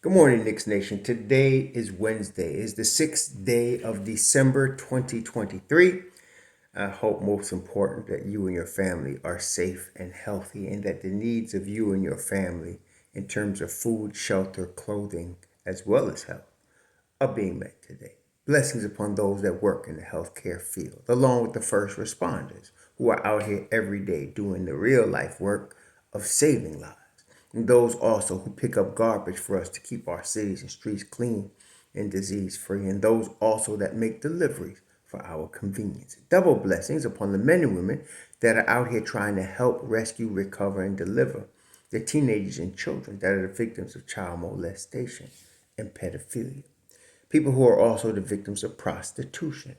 Good morning, Knicks Nation. Today is Wednesday. It's the 6th day of December 2023. I hope most important that you and your family are safe and healthy and that the needs of you and your family in terms of food, shelter, clothing, as well as health are being met today. Blessings upon those that work in the healthcare field, along with the first responders who are out here every day doing the real life work of saving lives. And those also who pick up garbage for us to keep our cities and streets clean and disease free. And those also that make deliveries for our convenience. Double blessings upon the men and women that are out here trying to help rescue, recover, and deliver the teenagers and children that are the victims of child molestation and pedophilia. People who are also the victims of prostitution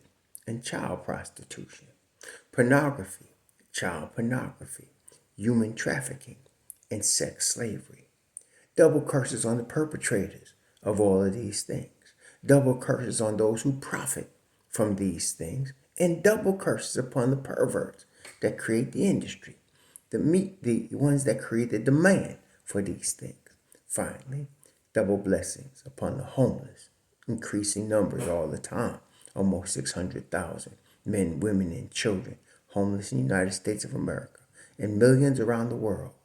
and child prostitution, pornography, child pornography, human trafficking, and sex slavery. Double curses on the perpetrators of all of these things. Double curses on those who profit from these things. And double curses upon the perverts that create the industry, the ones that create the demand for these things. Finally, double blessings upon the homeless, increasing numbers all the time. Almost 600,000 men, women, and children homeless in the United States of America and millions around the world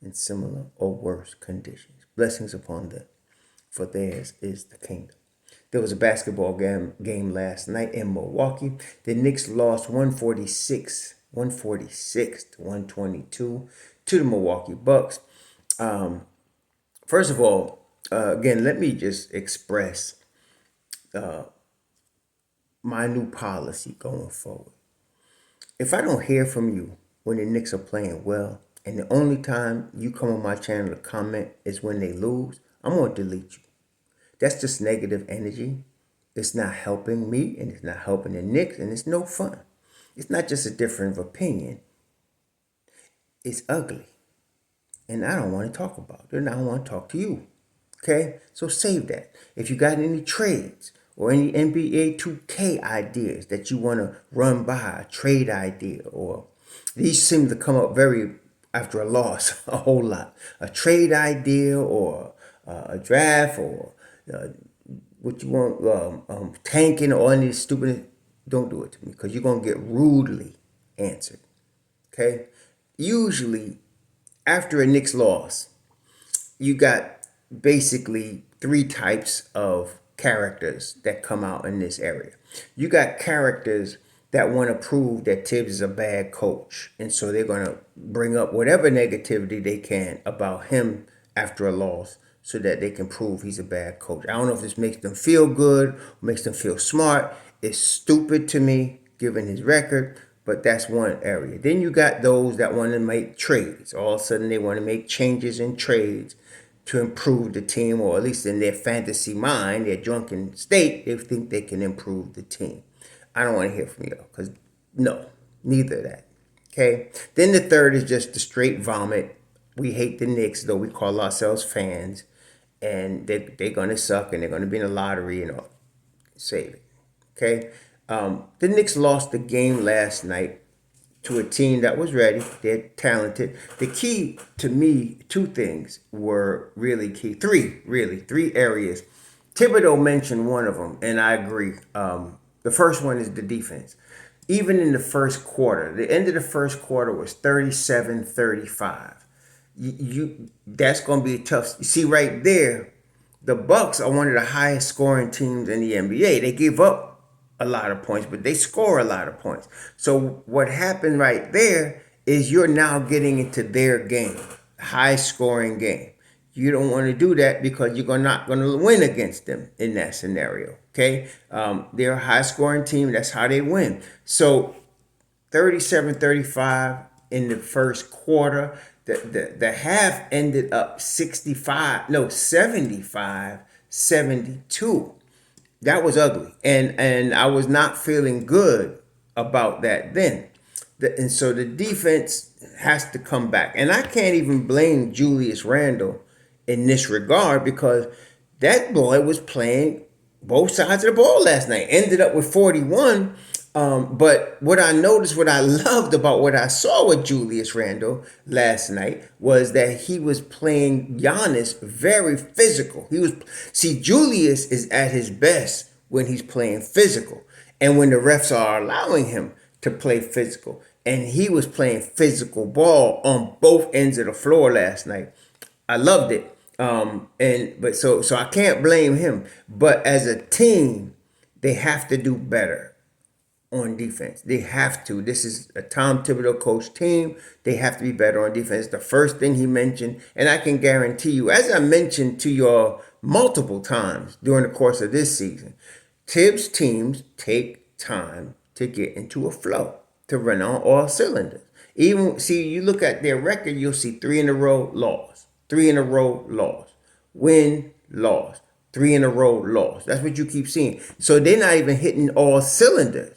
in similar or worse conditions. Blessings upon them, for theirs is the kingdom. There was a basketball game last night in Milwaukee. The Knicks lost 146 to 122 to the Milwaukee Bucks. First of all, again, let me just express my new policy going forward. If I don't hear from you when the Knicks are playing well, and the only time you come on my channel to comment is when they lose, I'm going to delete you. That's just negative energy. It's not helping me, and it's not helping the Knicks, and it's no fun. It's not just a difference of opinion. It's ugly. And I don't want to talk about it, and I don't want to talk to you. Okay? So save that. If you got any trades or any NBA 2K ideas that you want to run by, a trade idea, or these seem to come up very after a loss a whole lot. A trade idea or a draft or what you want, tanking or any stupid, don't do it to me because you're going to get rudely answered. Okay? Usually, after a Knicks loss, you got basically three types of characters that come out in this area. You got characters that want to prove that Tibbs is a bad coach. And so they're going to bring up whatever negativity they can about him after a loss so that they can prove he's a bad coach. I don't know if this makes them feel good or makes them feel smart. It's stupid to me, given his record, but that's one area. Then you got those that want to make trades. All of a sudden they want to make changes in trades to improve the team, or at least in their fantasy mind, their drunken state, they think they can improve the team. I don't want to hear from you because no, neither of that. Okay. Then the third is just the straight vomit. We hate the Knicks, though we call ourselves fans, and they're going to suck and they're going to be in the lottery and all. Save it. Okay. The Knicks lost the game last night to a team that was ready. They're talented. The key to me, two things were really key. Three areas. Thibodeau mentioned one of them, and I agree. The first one is the defense. Even in the first quarter, the end of the first quarter was 37-35. That's going to be tough. You see right there, the Bucks are one of the highest scoring teams in the NBA. They give up a lot of points, but they score a lot of points. So what happened right there is you're now getting into their game, high scoring game. You don't want to do that because you're not going to win against them in that scenario. Okay. They're a high scoring team. That's how they win. So 37-35 in the first quarter. The half ended up 75-72. That was ugly. And I was not feeling good about that then. And so the defense has to come back. And I can't even blame Julius Randle in this regard because that boy was playing both sides of the ball last night. Ended up with 41, But what I noticed, what I loved about what I saw with Julius Randle last night was that he was playing Giannis very physical. Julius is at his best when he's playing physical and when the refs are allowing him to play physical. And he was playing physical ball on both ends of the floor last night. I loved it. So I can't blame him. But as a team, they have to do better on defense. They have to. This is a Tom Thibodeau coach team. They have to be better on defense. The first thing he mentioned, and I can guarantee you, as I mentioned to y'all multiple times during the course of this season, Tibbs teams take time to get into a flow, to run on all cylinders. Even see, you look at their record, you'll see 3 in a row loss, 3 in a row loss, win, loss, 3 in a row loss. That's what you keep seeing. So they're not even hitting all cylinders.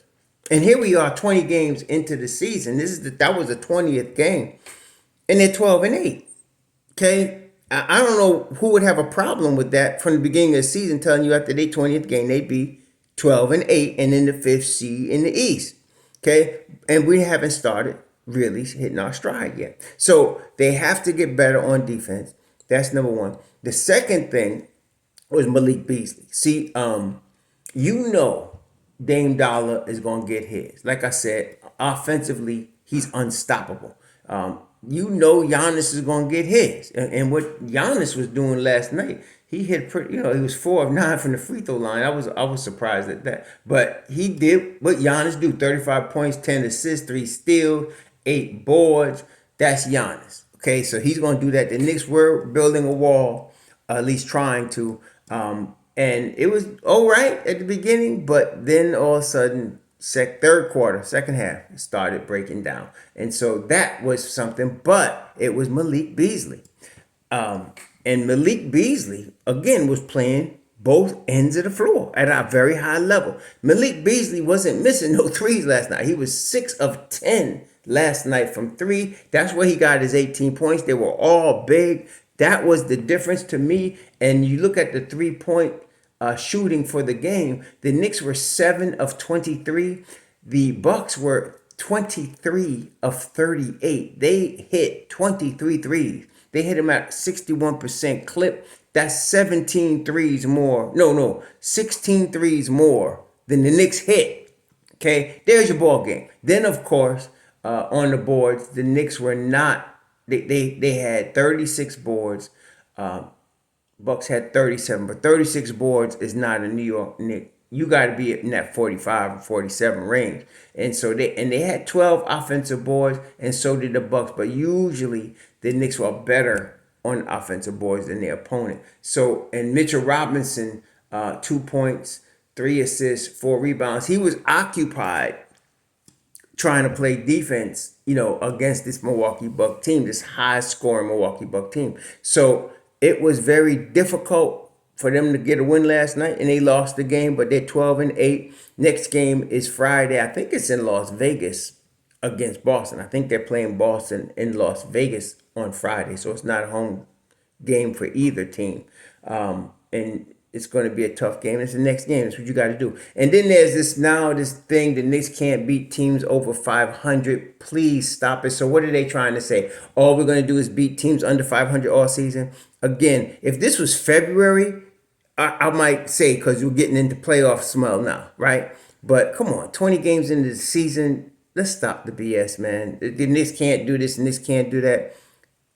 And here we are 20 games into the season. That was the 20th game. And they're 12-8. Okay? I don't know who would have a problem with that from the beginning of the season, telling you after their 20th game they'd be 12-8 and in the 5th seed in the East. Okay? And we haven't started really hitting our stride yet. So they have to get better on defense. That's number one. The second thing was Malik Beasley. See, you know Dame Dollar is going to get his. Like I said, offensively, he's unstoppable. You know Giannis is going to get his. And what Giannis was doing last night, he hit pretty, he was 4 of 9 from the free throw line. I was surprised at that. But he did what Giannis do, 35 points, 10 assists, 3 steals, 8 boards. That's Giannis. Okay, so he's going to do that. The Knicks were building a wall, at least trying to. And it was all right at the beginning, but then all of a sudden, third quarter, second half, it started breaking down. And so that was something, but it was Malik Beasley. And Malik Beasley, again, was playing both ends of the floor at a very high level. Malik Beasley wasn't missing no threes last night. He was 6 of 10 last night from 3. That's where he got his 18 points. They were all big. That was the difference to me. And you look at the 3-point shooting for the game, the Knicks were 7 of 23. The Bucks were 23 of 38. They hit 23 threes. They hit them at 61% clip. That's 17 threes more. No, 16 threes more than the Knicks hit. Okay, there's your ball game. Then, of course, on the boards, the Knicks were not. They had 36 boards. Bucks had 37, but 36 boards is not a New York Knicks. You got to be in that 45 or 47 range. And so they had 12 offensive boards, and so did the Bucks. But usually the Knicks were better on offensive boards than their opponent. So, and Mitchell Robinson, 2 points, 3 assists, 4 rebounds. He was occupied trying to play defense, against this Milwaukee Buck team, this high-scoring Milwaukee Buck team. So it was very difficult for them to get a win last night, and they lost the game, but they're 12-8. Next game is Friday. I think it's in Las Vegas against Boston. I think they're playing Boston in Las Vegas on Friday, so it's not a home game for either team. And it's going to be a tough game. It's the next game. That's what you got to do. And then there's this thing, the Knicks can't beat teams over 500. Please stop it. So what are they trying to say? All we're going to do is beat teams under 500 all season. Again, if this was February, I might say, because we're getting into playoff smell now, right? But come on, 20 games into the season, let's stop the BS, man. The Knicks can't do this and Knicks can't do that.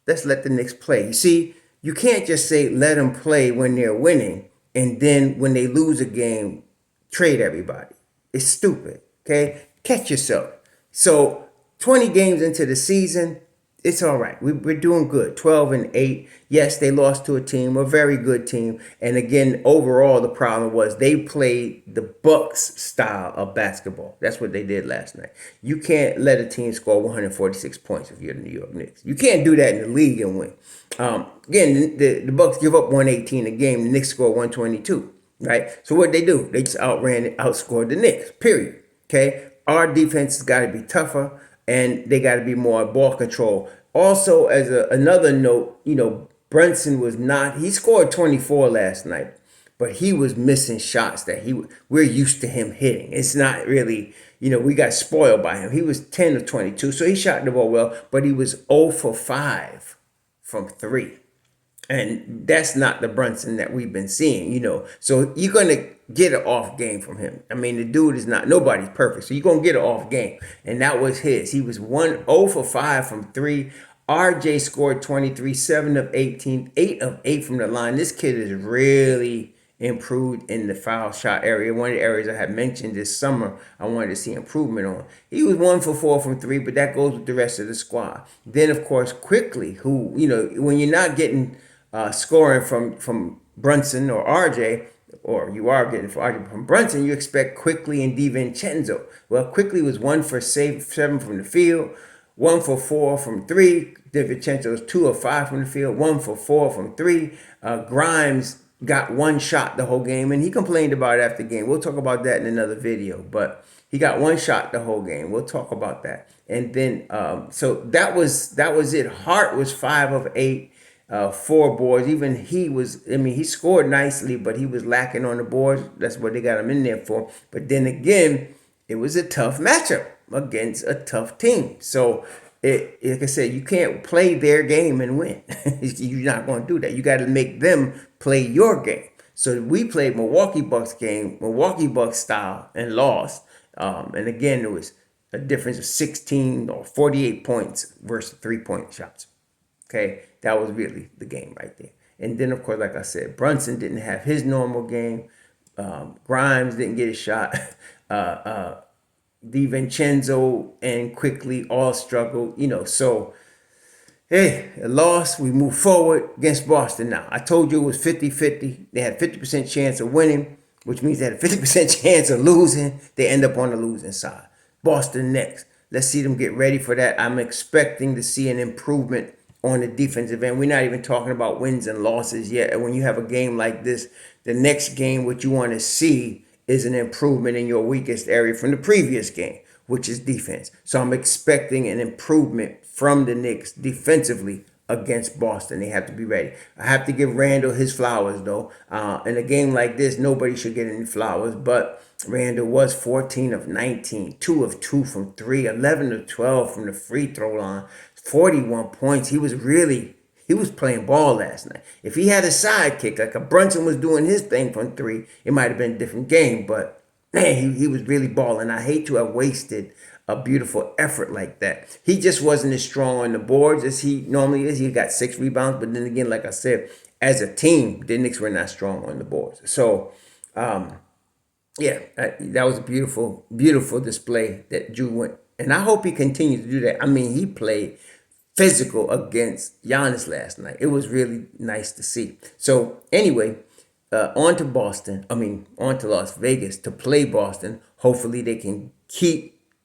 Let's let the Knicks play. You see, you can't just say let them play when they're winning, and then when they lose a game, trade everybody. It's stupid, okay? Catch yourself. So 20 games into the season, it's all right. We're doing good. 12-8. Yes, they lost to a team, a very good team. And again, overall, the problem was they played the Bucks style of basketball. That's what they did last night. You can't let a team score 146 points if you're the New York Knicks. You can't do that in the league and win. Again, the Bucks give up 118 a game. The Knicks score 122, right? So what they do? They just outscored the Knicks, period. Okay? Our defense has got to be tougher, and they got to be more ball control. Also, as another note, Brunson was not. He scored 24 last night, but he was missing shots that we're used to him hitting. It's not really, we got spoiled by him. He was 10 of 22, so he shot the ball well, but he was 0 for 5 from 3. And that's not the Brunson that we've been seeing. So you're going to get an off game from him. I mean, the dude is nobody's perfect. So you're going to get an off game. And that was his. He was 0 for 5 from 3. RJ scored 23, 7 of 18, 8 of 8 from the line. This kid is really improved in the foul shot area. One of the areas I had mentioned this summer I wanted to see improvement on. He was 1 for 4 from 3, but that goes with the rest of the squad. Then, of course, Quickly, who, when you're not getting scoring from Brunson or RJ, or you are getting from Brunson, you expect Quickly and DiVincenzo. Well, Quickly was 1 for 7 from the field, 1 for 4 from 3. DiVincenzo was 2 of 5 from the field, 1 for 4 from 3. Grimes got 1 shot the whole game, and he complained about it after the game. We'll talk about that in another video, but he got 1 shot the whole game. We'll talk about that. And then, so that was it. Hart was 5 of 8. 4 boards. Even he scored nicely, but he was lacking on the boards. That's what they got him in there for. But then again, it was a tough matchup against a tough team. So, like I said, you can't play their game and win. You're not going to do that. You got to make them play your game. So we played Milwaukee Bucks game, Milwaukee Bucks style, and lost. And again, it was a difference of 16 or 48 points versus 3-point shots. Okay, that was really the game right there. And then, of course, like I said, Brunson didn't have his normal game. Grimes didn't get a shot. DiVincenzo and Quickly all struggled. So, hey, a loss. We move forward against Boston now. I told you it was 50-50. They had a 50% chance of winning, which means they had a 50% chance of losing. They end up on the losing side. Boston next. Let's see them get ready for that. I'm expecting to see an improvement on the defensive end. We're not even talking about wins and losses yet. And when you have a game like this, the next game, what you want to see is an improvement in your weakest area from the previous game, which is defense. So I'm expecting an improvement from the Knicks defensively against Boston. They have to be ready. I have to give Randall his flowers, though. In a game like this, nobody should get any flowers, but Randall was 14 of 19, 2 of 2 from 3, 11 of 12 from the free throw line, 41 points. He was playing ball last night. If he had a sidekick, like a Brunson was doing his thing from 3, it might have been a different game, but man, he was really balling. I hate to have wasted a beautiful effort like that. He just wasn't as strong on the boards as he normally is. He got 6 rebounds, but then again, like I said, as a team, the Knicks were not strong on the boards. So, that was a beautiful, beautiful display that Drew went. And I hope he continues to do that. I mean, he played physical against Giannis last night. It was really nice to see. So anyway, on to Las Vegas to play Boston. Hopefully they can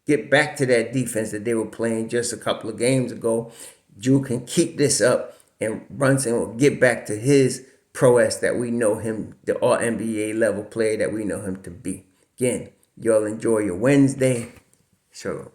get back to that defense that they were playing just a couple of games ago. Drew can keep this up, and Brunson will get back to his prowess that we know him, the All-NBA level player that we know him to be. Again, y'all enjoy your Wednesday. Shalom.